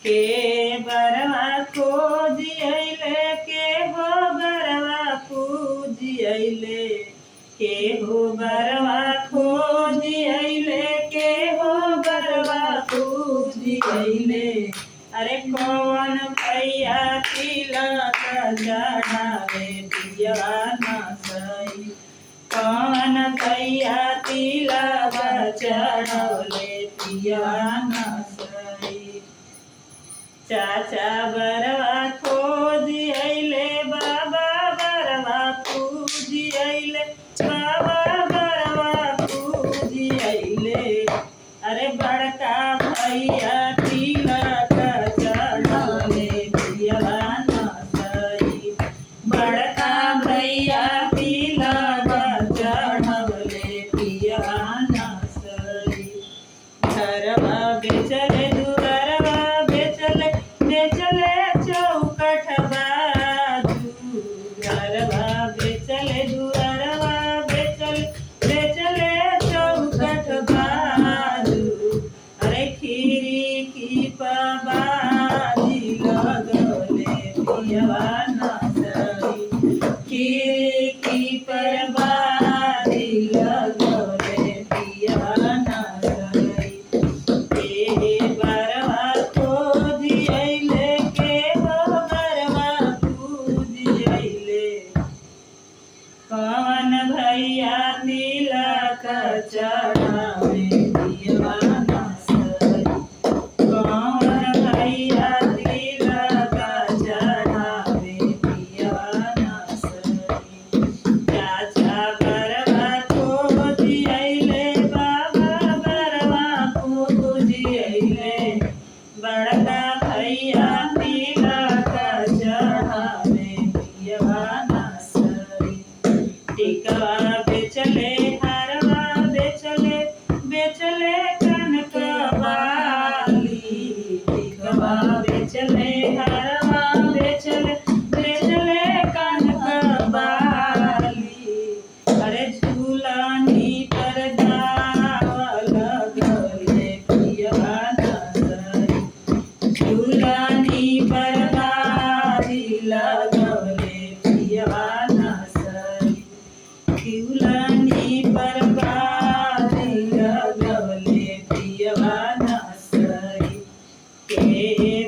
के बरवा खोजी अइले के हो बरवा पूजी अइले के हो बरवा खोजी अइले के हो बरवा पूजी अइले। अरे कौन भैया तिलक चढ़ावे पियवा ना सई कौन भैया तिलक चढ़ौले पियवा ना सई। चाचा बरवा खोजी अइले बाबा बरवा पूजी अइले बाबा बरवा पूजी अइले। अरे बड़का भैया तिलक चढ़ौले पियवा ना सई बड़का भैया तिलक चढ़ौले पियवा ना सई। घरवा बेचले दुअरवा बेचले चौकठ बाजू घरवा बेचले दुअरवा बेचले चौकठ बाजू। अरे खीरी की पबाजी लगले पियवा ना सई खीरी की परबाजी लगले पियवा ना सई। के बरवा खोजी अइले के हो बरवा पूजी अइले कौन भैया तिलक चढ़ावे पियवा ना सई कौन भैया तिलक चढ़ावे पियवा ना सई। चाचा बरवा खोजी अइले बाबा बरवा पूजी अइले बड़का भैया तिलक चढ़ावे पियवा ना सई। टिकवा बेचले हारवा बेचले कनक बाली टिकवा बेचले हारवा बेचले कनक बाली। अरे झूलानी पर दाव लगले पियवा ना सई झूलानी पर बाजी लगले पियवा ना सई झूलानी पर बाजी लगले पियवा ना सई। के